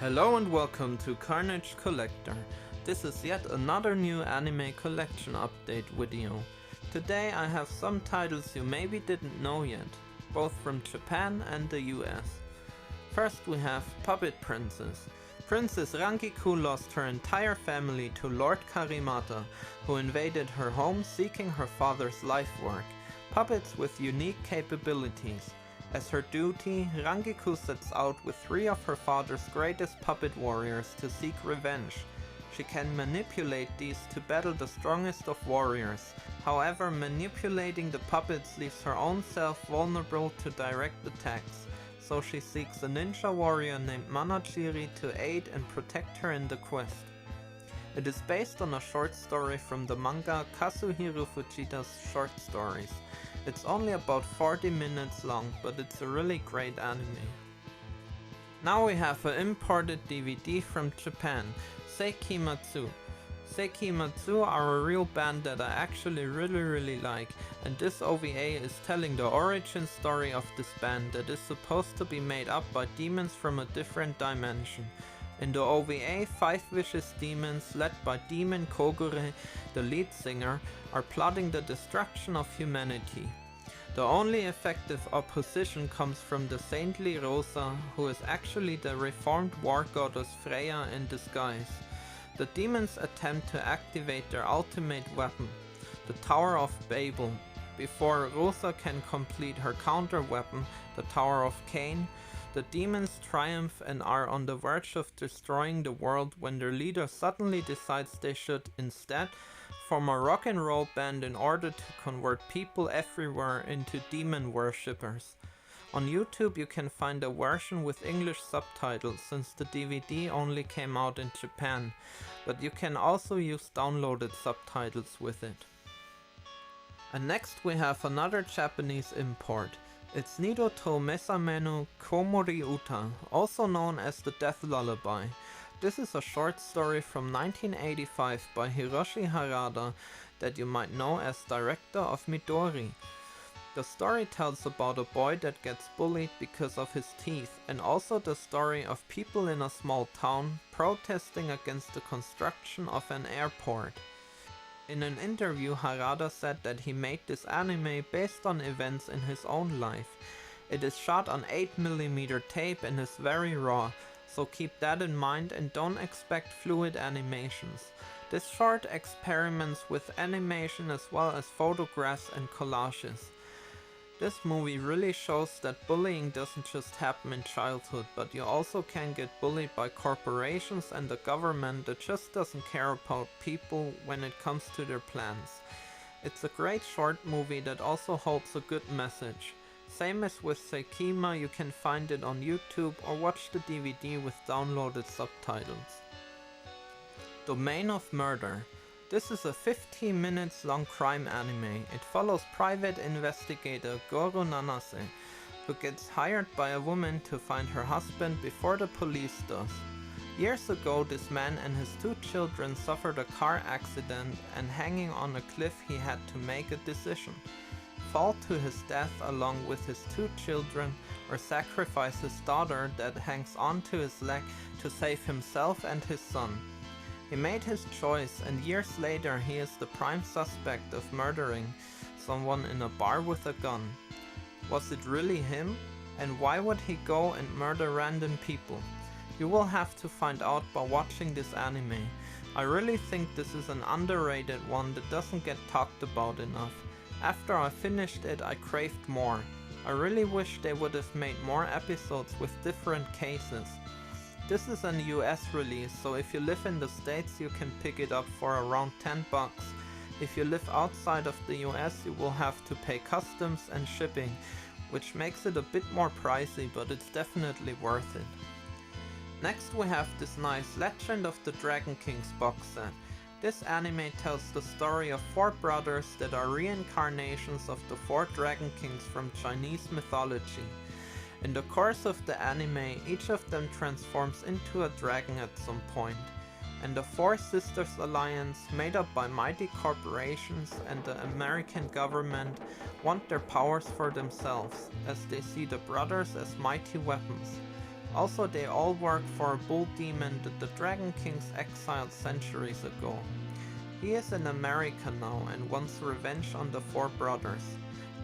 Hello and welcome to Carnage Collector. This is yet another new anime collection update video. Today I have some titles you maybe didn't know yet, both from Japan and the US. First we have Puppet Princess. Princess Rangiku lost her entire family to Lord Karimata, who invaded her home seeking her father's life work. Puppets with unique capabilities. As her duty, Rangiku sets out with 3 of her father's greatest puppet warriors to seek revenge. She can manipulate these to battle the strongest of warriors. However, manipulating the puppets leaves her own self vulnerable to direct attacks, so she seeks a ninja warrior named Manachiri to aid and protect her in the quest. It is based on a short story from the manga Kazuhiro Fujita's short stories. It's only about 40 minutes long, but it's a really great anime. Now we have an imported DVD from Japan, Seikimatsu. Seikimatsu are a real band that I actually really like, and this OVA is telling the origin story of this band that is supposed to be made up by demons from a different dimension. In the OVA, 5 vicious demons led by Demon Kogure, the lead singer, are plotting the destruction of humanity. The only effective opposition comes from the saintly Rosa, who is actually the reformed war goddess Freya in disguise. The demons attempt to activate their ultimate weapon, the Tower of Babel, before Rosa can complete her counter weapon, the Tower of Cain. The demons triumph and are on the verge of destroying the world when their leader suddenly decides they should instead form a rock and roll band in order to convert people everywhere into demon worshippers. On YouTube you can find a version with English subtitles since the DVD only came out in Japan, but you can also use downloaded subtitles with it. And next we have another Japanese import. It's Nido to Mesame no Komori Uta, also known as the Death Lullaby. This is a short story from 1985 by Hiroshi Harada that you might know as director of Midori. The story tells about a boy that gets bullied because of his teeth, and also the story of people in a small town protesting against the construction of an airport. In an interview, Harada said that he made this anime based on events in his own life. It is shot on 8mm tape and is very raw, so keep that in mind and don't expect fluid animations. This short experiments with animation as well as photographs and collages. This movie really shows that bullying doesn't just happen in childhood, but you also can get bullied by corporations and the government that just doesn't care about people when it comes to their plans. It's a great short movie that also holds a good message. Same as with Seikima, you can find it on YouTube or watch the DVD with downloaded subtitles. Domain of Murder. This is a 15 minutes long crime anime. It follows private investigator Goro Nanase, who gets hired by a woman to find her husband before the police does. Years ago, this man and his 2 children suffered a car accident, and hanging on a cliff he had to make a decision. Fall to his death along with his 2 children, or sacrifice his daughter that hangs onto his leg to save himself and his son. He made his choice, and years later he is the prime suspect of murdering someone in a bar with a gun. Was it really him? And why would he go and murder random people? You will have to find out by watching this anime. I really think this is an underrated one that doesn't get talked about enough. After I finished it, I craved more. I really wish they would have made more episodes with different cases. This is an US release, so if you live in the States you can pick it up for around $10. If you live outside of the US you will have to pay customs and shipping, which makes it a bit more pricey, but it's definitely worth it. Next we have this nice Legend of the Dragon Kings box set. This anime tells the story of 4 brothers that are reincarnations of the 4 Dragon Kings from Chinese mythology. In the course of the anime, each of them transforms into a dragon at some point, and the 4 Sisters Alliance, made up by mighty corporations and the American government, want their powers for themselves, as they see the brothers as mighty weapons. Also, they all work for a bull demon that the Dragon Kings exiled centuries ago. He is in America now and wants revenge on the four brothers.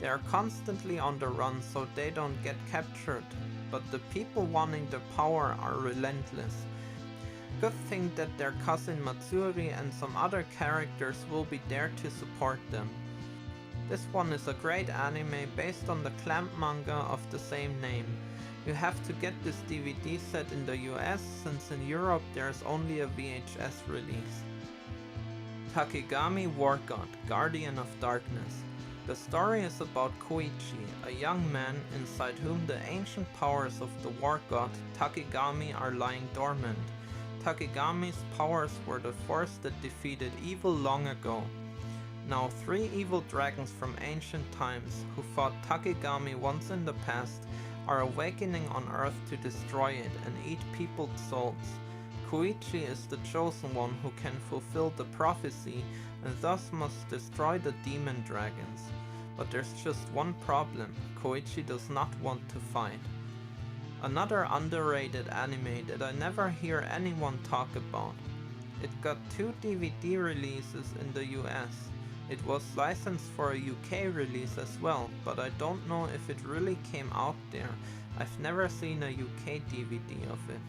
They are constantly on the run so they don't get captured, but the people wanting the power are relentless. Good thing that their cousin Matsuri and some other characters will be there to support them. This one is a great anime based on the Clamp manga of the same name. You have to get this DVD set in the US since in Europe there's only a VHS release. Takegami War God, Guardian of Darkness. The story is about Koichi, a young man inside whom the ancient powers of the War God Takegami are lying dormant. Takegami's powers were the force that defeated evil long ago. Now 3 evil dragons from ancient times, who fought Takegami once in the past, are awakening on Earth to destroy it and eat people's souls. Koichi is the chosen one who can fulfill the prophecy and thus must destroy the demon dragons. But there's just one problem: Koichi does not want to fight. Another underrated anime that I never hear anyone talk about. It got 2 DVD releases in the US. It was licensed for a UK release as well, but I don't know if it really came out there. I've never seen a UK DVD of it.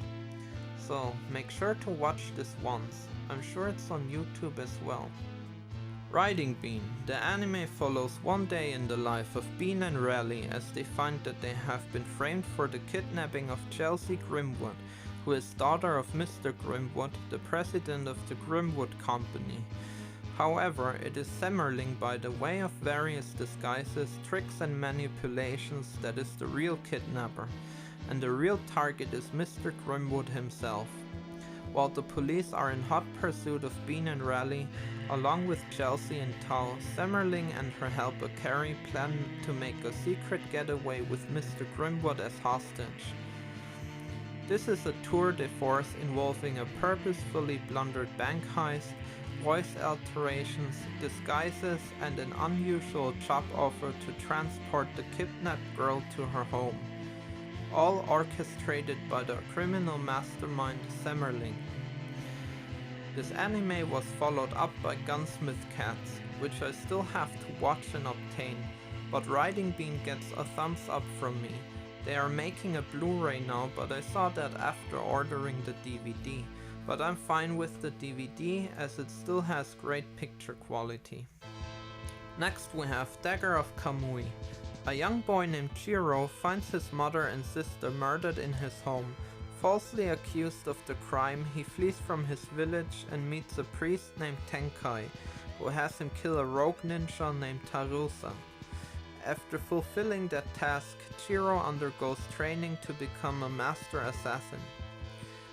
So make sure to watch this once. I'm sure it's on YouTube as well. Riding Bean. The anime follows one day in the life of Bean and Raleigh as they find that they have been framed for the kidnapping of Chelsea Grimwood, who is daughter of Mr. Grimwood, the president of the Grimwood Company. However, it is Semmerling by the way of various disguises, tricks and manipulations that is the real kidnapper, and the real target is Mr. Grimwood himself. While the police are in hot pursuit of Bean and Raleigh, along with Chelsea and Tao, Semmerling and her helper Carrie plan to make a secret getaway with Mr. Grimwood as hostage. This is a tour de force involving a purposefully blundered bank heist, voice alterations, disguises, and an unusual job offer to transport the kidnapped girl to her home. All orchestrated by the criminal mastermind Semmerling. This anime was followed up by Gunsmith Cats, which I still have to watch and obtain, but Riding Bean gets a thumbs up from me. They are making a Blu-ray now, but I saw that after ordering the DVD. But I'm fine with the DVD as it still has great picture quality. Next we have Dagger of Kamui. A young boy named Chiro finds his mother and sister murdered in his home. Falsely accused of the crime, he flees from his village and meets a priest named Tenkai, who has him kill a rogue ninja named Tarusa. After fulfilling that task, Chiro undergoes training to become a master assassin.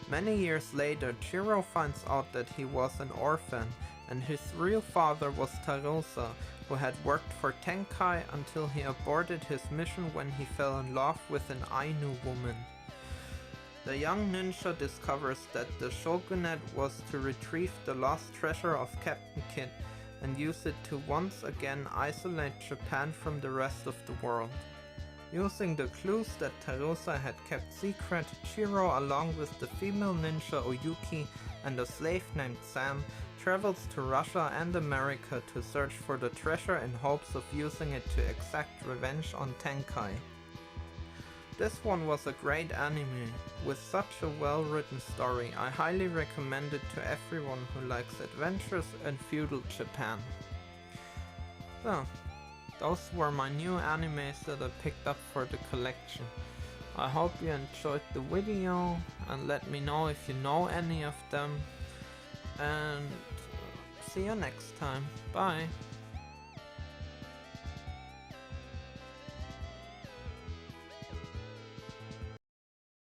Many years later, Chiro finds out that he was an orphan, and his real father was Tarusa, who had worked for Tenkai until he aborted his mission when he fell in love with an Ainu woman. The young ninja discovers that the shogunate was to retrieve the lost treasure of Captain Kidd and use it to once again isolate Japan from the rest of the world. Using the clues that Tarusa had kept secret, Chiro, along with the female ninja Oyuki and a slave named Sam, travels to Russia and America to search for the treasure in hopes of using it to exact revenge on Tenkai. This one was a great anime. With such a well-written story, I highly recommend it to everyone who likes adventures and feudal Japan. So, those were my new animes that I picked up for the collection. I hope you enjoyed the video and let me know if you know any of them. And see you next time. Bye!